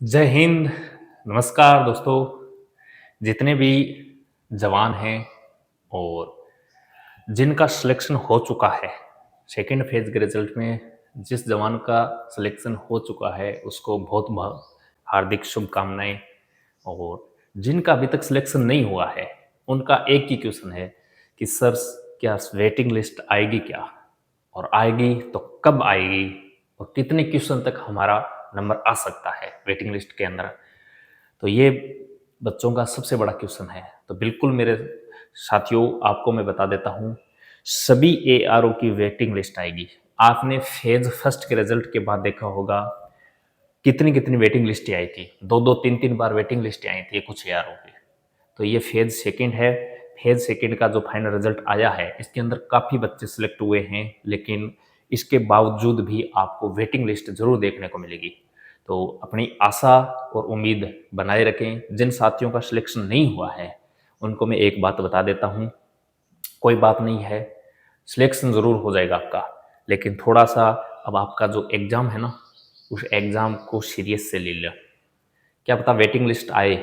जय हिंद, नमस्कार दोस्तों। जितने भी जवान हैं और जिनका सिलेक्शन हो चुका है, सेकंड फेज के रिजल्ट में जिस जवान का सिलेक्शन हो चुका है उसको बहुत बहुत हार्दिक शुभकामनाएं। और जिनका अभी तक सिलेक्शन नहीं हुआ है उनका एक ही क्वेश्चन है कि सर क्या वेटिंग लिस्ट आएगी क्या, और आएगी तो कब आएगी, और कितने क्वेश्चन तक हमारा नंबर आ सकता है वेटिंग लिस्ट के अंदर। तो ये बच्चों का सबसे बड़ा क्वेश्चन है। तो बिल्कुल मेरे साथियों, आपको मैं बता देता हूँ, सभी एआरओ की वेटिंग लिस्ट आएगी। आपने फेज फर्स्ट के रिजल्ट के बाद देखा होगा कितनी कितनी वेटिंग लिस्ट आई थी, दो दो तीन तीन बार वेटिंग लिस्ट आई थी कुछ एआरओ की। तो ये फेज सेकंड है। फेज सेकंड का जो फाइनल रिजल्ट आया है इसके अंदर काफ़ी बच्चे सिलेक्ट हुए हैं, लेकिन इसके बावजूद भी आपको वेटिंग लिस्ट जरूर देखने को मिलेगी। तो अपनी आशा और उम्मीद बनाए रखें। जिन साथियों का सिलेक्शन नहीं हुआ है उनको मैं एक बात बता देता हूँ, कोई बात नहीं है, सिलेक्शन ज़रूर हो जाएगा आपका, लेकिन थोड़ा सा अब आपका जो एग्ज़ाम है ना, उस एग्ज़ाम को सीरियस से ले लो। क्या पता वेटिंग लिस्ट आए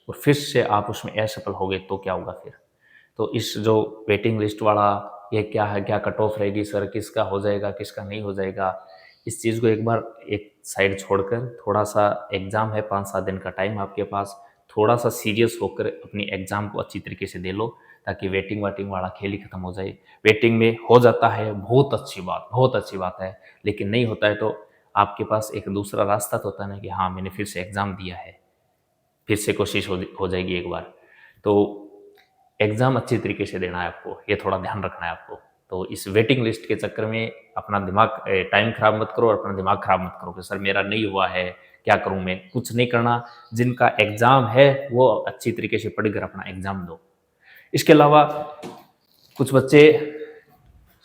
और फिर से आप उसमें असफल हो गए तो क्या होगा फिर। तो इस जो वेटिंग लिस्ट वाला ये क्या है, क्या कट ऑफ रहेगी सर, किसका हो जाएगा किसका नहीं हो जाएगा, इस चीज़ को एक बार एक साइड छोड़कर थोड़ा सा एग्ज़ाम है, 5-7 दिन का टाइम आपके पास, थोड़ा सा सीरियस होकर अपनी एग्ज़ाम को अच्छी तरीके से दे लो, ताकि वेटिंग वाटिंग वाला खेल ही खत्म हो जाए। वेटिंग में हो जाता है बहुत अच्छी बात, बहुत अच्छी बात है, लेकिन नहीं होता है तो आपके पास एक दूसरा रास्ता तो होता है ना कि हाँ मैंने फिर से एग्ज़ाम दिया है, फिर से कोशिश हो जाएगी एक बार। तो एग्ज़ाम अच्छी तरीके से देना है आपको, ये थोड़ा ध्यान रखना है आपको। तो इस वेटिंग लिस्ट के चक्कर में अपना दिमाग टाइम खराब मत करो और अपना दिमाग खराब मत करो कि सर मेरा नहीं हुआ है, क्या करूं मैं। कुछ नहीं करना, जिनका एग्ज़ाम है वो अच्छी तरीके से पढ़कर अपना एग्ज़ाम दो। इसके अलावा कुछ बच्चे,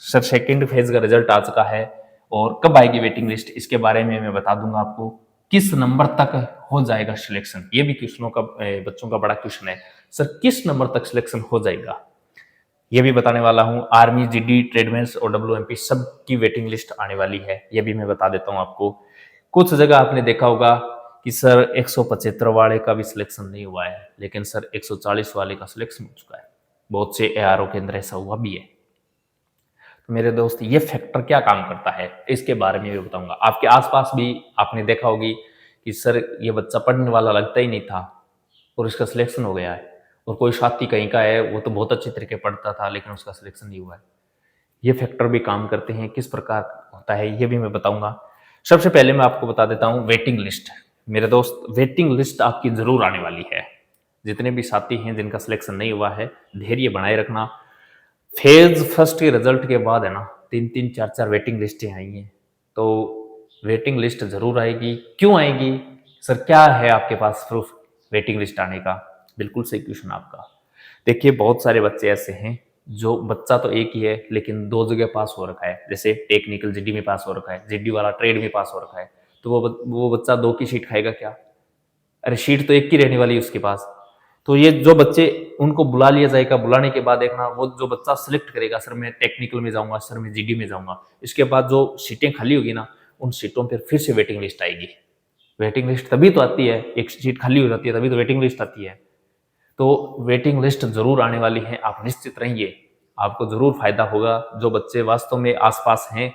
सर सेकंड फेज का रिजल्ट आ चुका है और कब आएगी वेटिंग लिस्ट, इसके बारे में मैं बता दूंगा आपको। किस नंबर तक हो जाएगा सिलेक्शन, ये भी क्वेश्चनों का बच्चों का बड़ा क्वेश्चन है। सर किस नंबर तक सिलेक्शन हो जाएगा, ये भी बताने वाला हूँ। आर्मी, जीडी, ट्रेडमेंस और डब्ल्यूएमपी सब की वेटिंग लिस्ट आने वाली है, ये भी मैं बता देता हूँ आपको। कुछ जगह आपने देखा होगा कि सर 175 वाले का भी सिलेक्शन नहीं हुआ है, लेकिन सर 140 वाले का सिलेक्शन हो चुका है। बहुत से एआरओ के अंदर ऐसा हुआ भी है। तो मेरे दोस्त, ये फैक्टर क्या काम करता है इसके बारे में भी बताऊंगा। आपके आसपास भी आपने देखा होगी कि सर ये बच्चा पढ़ने वाला लगता ही नहीं था और इसका सिलेक्शन हो गया है, और कोई साथी कहीं का है वो तो बहुत अच्छी तरीके पढ़ता था लेकिन उसका सिलेक्शन नहीं हुआ है। ये फैक्टर भी काम करते हैं, किस प्रकार होता है ये भी मैं बताऊंगा। सबसे पहले मैं आपको बता देता हूँ वेटिंग लिस्ट। मेरे दोस्त, वेटिंग लिस्ट आपकी जरूर आने वाली है। जितने भी साथी हैं जिनका सिलेक्शन नहीं हुआ है, धैर्य बनाए रखना। फेज फर्स्ट के रिजल्ट के बाद है ना, 3-3 4-4 वेटिंग लिस्टें आई हैं। तो वेटिंग लिस्ट जरूर आएगी। क्यों आएगी सर, क्या है आपके पास प्रूफ वेटिंग लिस्ट आने का? बिल्कुल सही क्वेश्चन आपका। देखिए बहुत सारे बच्चे ऐसे हैं, जो बच्चा तो एक ही है लेकिन दो जगह पास हो रखा है। जैसे टेक्निकल जीडी में पास हो रखा है, जीडी वाला ट्रेड में पास हो रखा है। तो वो बच्चा दो की सीट खाएगा क्या? अरे सीट तो एक ही रहने वाली है उसके पास। तो ये जो बच्चे, उनको बुला लिया जाएगा, बुलाने के बाद देखना वो जो बच्चा सिलेक्ट करेगा सर मैं टेक्निकल में जाऊंगा, सर मैं जीडी में जाऊंगा, इसके बाद जो सीटें खाली होगी ना, उन सीटों पर फिर से वेटिंग लिस्ट आएगी। वेटिंग लिस्ट तभी तो आती है, एक सीट खाली हो जाती है तभी तो वेटिंग लिस्ट आती है। तो वेटिंग लिस्ट जरूर आने वाली है, आप निश्चित रहिए, आपको जरूर फायदा होगा। जो बच्चे वास्तव में आसपास हैं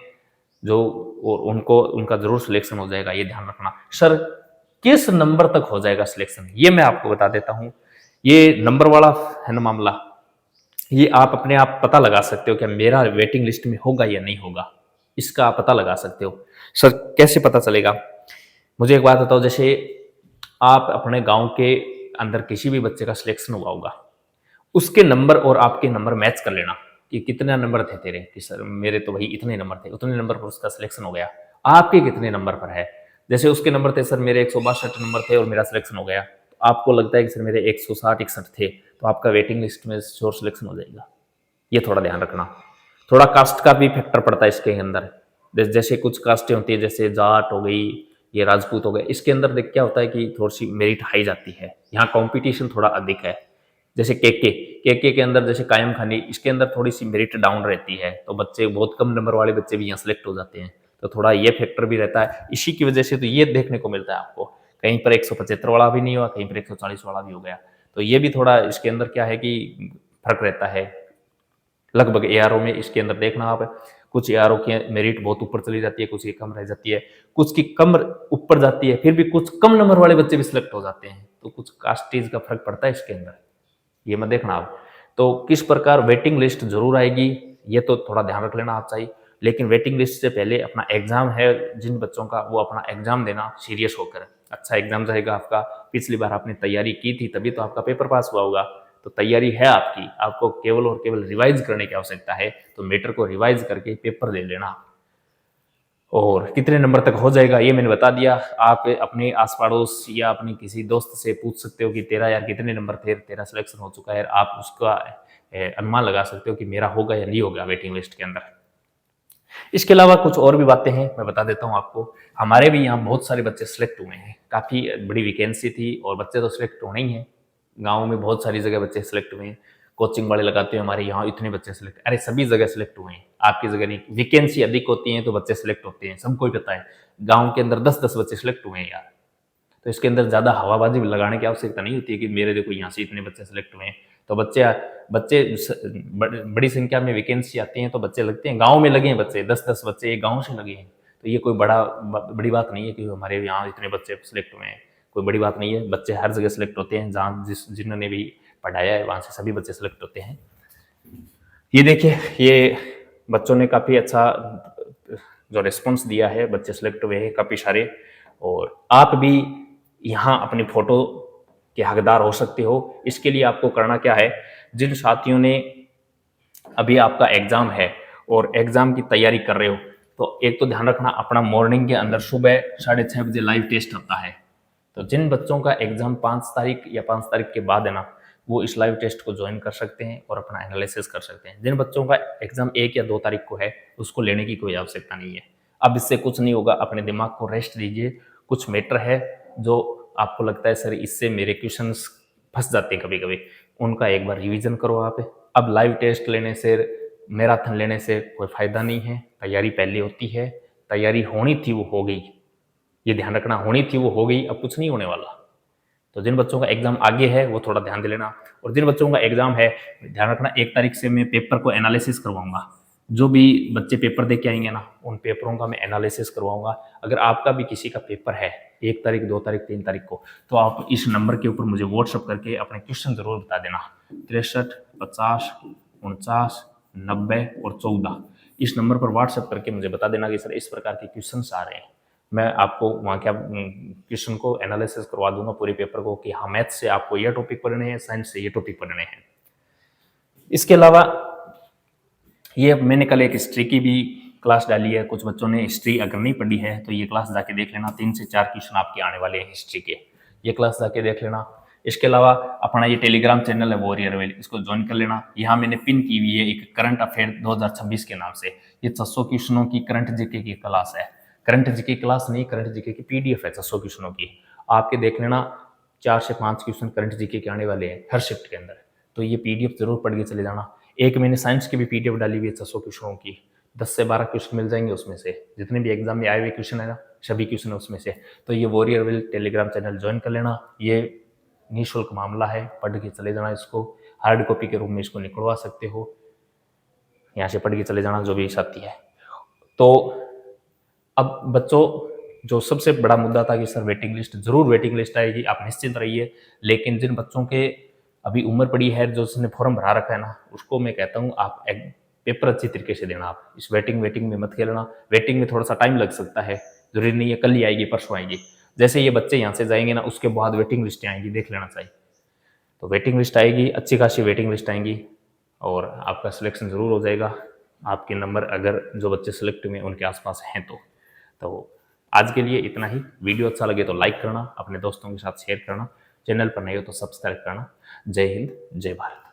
जो, और उनको उनका जरूर सिलेक्शन हो जाएगा, ये ध्यान रखना। सर किस नंबर तक हो जाएगा सिलेक्शन, ये मैं आपको बता देता हूँ। ये नंबर वाला है ना मामला, ये आप अपने आप पता लगा सकते हो कि मेरा वेटिंग लिस्ट में होगा या नहीं होगा, इसका आप पता लगा सकते हो। सर कैसे पता चलेगा, मुझे एक बात बताओ। जैसे आप अपने गांव के अंदर किसी भी बच्चे का सिलेक्शन हुआ होगा, उसके नंबर और आपके नंबर मैच कर लेना कि कितने नंबर थे तेरे, कि सर मेरे तो भाई इतने नंबर थे, उतने नंबर पर उसका सिलेक्शन हो गया। आपके कितने नंबर पर है? जैसे उसके नंबर थे सर मेरे 162 नंबर थे और मेरा सिलेक्शन हो गया, तो आपको लगता है कि सर मेरे 160-61 थे, तो आपका वेटिंग लिस्ट में श्योर सिलेक्शन हो जाएगा। ये थोड़ा ध्यान रखना। थोड़ा कास्ट का भी फैक्टर पड़ता है इसके अंदर। जैसे कुछ कास्टें होती है, जैसे जाट हो गई, ये राजपूत हो गए, इसके अंदर देख क्या होता है कि थोड़ी सी मेरिट हाई जाती है, यहाँ कंपटीशन थोड़ा अधिक है। जैसे के अंदर जैसे कायम खानी, इसके अंदर थोड़ी सी मेरिट डाउन रहती है, तो बच्चे बहुत कम नंबर वाले बच्चे भी यहाँ सेलेक्ट हो जाते हैं। तो थोड़ा ये फैक्टर भी रहता है, इसी की वजह से तो ये देखने को मिलता है आपको कहीं पर 175 वाला भी नहीं हुआ, कहीं पर 140 वाला भी हो गया। तो ये भी थोड़ा इसके अंदर क्या है कि फर्क रहता है। लगभग एआरओ में इसके अंदर देखना आप, कुछ एआरओ की मेरिट बहुत ऊपर चली जाती है, कुछ की कम रह जाती है, कुछ की कम ऊपर जाती है, फिर भी कुछ कम नंबर वाले बच्चे भी सिलेक्ट हो जाते हैं। तो कुछ कास्टेज का फर्क पड़ता है इसके अंदर, ये मत देखना आप। तो किस प्रकार वेटिंग लिस्ट जरूर आएगी, ये तो थोड़ा ध्यान रख लेना आप चाहिए। लेकिन वेटिंग लिस्ट से पहले अपना एग्जाम है जिन बच्चों का, वो अपना एग्जाम देना सीरियस होकर। अच्छा एग्जाम रहेगा आपका, पिछली बार आपने तैयारी की थी तभी तो आपका पेपर पास हुआ होगा, तो तैयारी है आपकी, आपको केवल और केवल रिवाइज करने की आवश्यकता है। तो मैटर को रिवाइज करके पेपर दे लेना। और कितने नंबर तक हो जाएगा ये मैंने बता दिया। आप अपने आस पड़ोस या अपने किसी दोस्त से पूछ सकते हो कि तेरा यार कितने नंबर थे, तेरा सिलेक्शन हो चुका है, आप उसका अनुमान लगा सकते हो कि मेरा होगा या नहीं होगा वेटिंग लिस्ट के अंदर। इसके अलावा कुछ और भी बातें हैं, मैं बता देता हूँ आपको। हमारे भी यहाँ बहुत सारे बच्चे सिलेक्ट हुए हैं, काफ़ी बड़ी वैकेंसी थी और बच्चे तो सिलेक्ट होने ही हैं। गाँव में बहुत सारी जगह बच्चे सिलेक्ट हुए हैं, कोचिंग वाले लगाते हैं हमारे यहाँ, इतने बच्चे सिलेक्ट, अरे सभी जगह सिलेक्ट हुए हैं, आपकी जगह नहीं। वैकेंसी अधिक होती है तो बच्चे सिलेक्ट होते हैं, सबको ही पता है। गाँव के अंदर 10-10 बच्चे सिलेक्ट हुए हैं यार। तो इसके अंदर ज़्यादा हवाबाजी लगाने की आवश्यकता नहीं होती है कि मेरे देखो यहाँ से इतने बच्चे सिलेक्ट हुए हैं। तो बच्चे बच्चे बड़ी संख्या में वैकेंसी आती हैं तो बच्चे लगते हैं, गांव में लगे हैं बच्चे, 10-10 बच्चे एक गांव से लगे हैं। तो ये कोई बड़ी बात नहीं है कि हमारे यहाँ इतने बच्चे सिलेक्ट हुए हैं, कोई बड़ी बात नहीं है। बच्चे हर जगह सिलेक्ट होते हैं, जहाँ जिन्होंने भी पढ़ाया है वहाँ से सभी बच्चे सिलेक्ट होते हैं। ये देखिए, ये बच्चों ने काफ़ी अच्छा जो रिस्पॉन्स दिया है, बच्चे सिलेक्ट हुए हैं काफ़ी सारे। और आप भी यहाँ अपनी फोटो के हकदार हो सकते हो। इसके लिए आपको करना क्या है, जिन साथियों ने अभी आपका एग्जाम है और एग्जाम की तैयारी कर रहे हो, तो एक तो ध्यान रखना अपना मॉर्निंग के अंदर सुबह 6:30 बजे लाइव टेस्ट होता है। तो जिन बच्चों का एग्जाम 5 तारीख या 5 तारीख के बाद है ना, वो इस लाइव टेस्ट को ज्वाइन कर सकते हैं और अपना एनालिसिस कर सकते हैं। जिन बच्चों का एग्जाम 1 या 2 तारीख को है, उसको लेने की कोई आवश्यकता नहीं है। अब इससे कुछ नहीं होगा, अपने दिमाग को रेस्ट दीजिए। कुछ मैटर है जो आपको लगता है सर इससे मेरे क्वेश्चंस फंस जाते हैं कभी कभी, उनका एक बार रिवीजन करो आप। अब लाइव टेस्ट लेने से, मैराथन लेने से कोई फायदा नहीं है। तैयारी पहले होती है, तैयारी होनी थी वो हो गई, ये ध्यान रखना, होनी थी वो हो गई, अब कुछ नहीं होने वाला। तो जिन बच्चों का एग्जाम आगे है वो थोड़ा ध्यान दे लेना। और जिन बच्चों का एग्जाम है, ध्यान रखना 1 तारीख से मैं पेपर को एनालिसिस करवाऊंगा। जो भी बच्चे पेपर दे के आएंगे ना, उन पेपरों का मैं एनालिसिस करवाऊंगा। अगर आपका भी किसी का पेपर है 1 तारीख, 2 तारीख, 3 तारीख को, तो आप इस नंबर के ऊपर मुझे व्हाट्सअप करके अपने क्वेश्चन जरूर बता देना। 63 50 49 90 और 14 इस नंबर पर व्हाट्सएप करके मुझे बता देना कि सर इस प्रकार के क्वेश्चंस आ रहे हैं। मैं आपको वहाँ क्या क्वेश्चन को एनालिसिस करवा दूंगा पूरे पेपर को, कि हाँ मैथ से आपको ये टॉपिक पढ़ने हैं, साइंस से ये टॉपिक पढ़ने हैं। इसके अलावा ये मैंने कल एक हिस्ट्री की भी क्लास डाली है। कुछ बच्चों ने हिस्ट्री अगर नहीं पढ़ी है तो ये क्लास जाके देख लेना, 3 से 4 क्वेश्चन आपके आने वाले हैं हिस्ट्री के, ये क्लास जाके देख लेना। इसके अलावा अपना ये टेलीग्राम चैनल है वॉरियर वेल, इसको ज्वाइन कर लेना। यहाँ मैंने पिन की हुई है एक करंट अफेयर 2026 के नाम से, ये 600 क्वेश्चनों की करंट जीके की क्लास है। करंट जीके क्लास नहीं, करंट जीके की पीडीएफ है 600 क्वेश्चनों की, आपके देख लेना। 4 से 5 क्वेश्चन करंट जीके के आने वाले हैं हर शिफ्ट के अंदर, तो ये पीडीएफ जरूर पढ़ के चले जाना। एक मैंने साइंस की भी पीडीएफ डाली हुई है 600 क्वेश्चनों की, 10 से 12 क्वेश्चन मिल जाएंगे उसमें से, जितने भी एग्जाम में आए हुए क्वेश्चन है ना, सभी क्वेश्चन है उसमें से। तो ये warrior will Telegram channel join कर लेना, ये निःशुल्क मामला है, पढ़ के चले जाना इसको। हार्ड कॉपी के रूप में इसको निकलवा सकते हो, यहाँ से पढ़ के चले जाना जो भी साथी है। तो अब बच्चों, जो सबसे बड़ा मुद्दा था कि सर वेटिंग लिस्ट, जरूर वेटिंग लिस्ट आएगी, आप निश्चिंत रहिए। लेकिन जिन बच्चों के अभी उम्र पड़ी है, जो उसने फॉर्म भरा रखा है ना, उसको मैं कहता हूँ आप पेपर अच्छी तरीके से देना। आप इस वेटिंग में मत खेलना। वेटिंग में थोड़ा सा टाइम लग सकता है, जरूरी नहीं है कल ही आएगी परसों आएगी। जैसे ये बच्चे यहाँ से जाएंगे ना, उसके बाद वेटिंग लिस्ट आएंगी, देख लेना चाहिए। तो वेटिंग लिस्ट आएगी, अच्छी खासी वेटिंग लिस्ट आएंगी और आपका सिलेक्शन जरूर हो जाएगा। आपके नंबर अगर जो बच्चे सिलेक्ट हुए उनके आसपास हैं तो आज के लिए इतना ही। वीडियो अच्छा लगे तो लाइक करना, अपने दोस्तों के साथ शेयर करना, चैनल पर नहीं हो तो सब्सक्राइब करना। जय हिंद, जय भारत।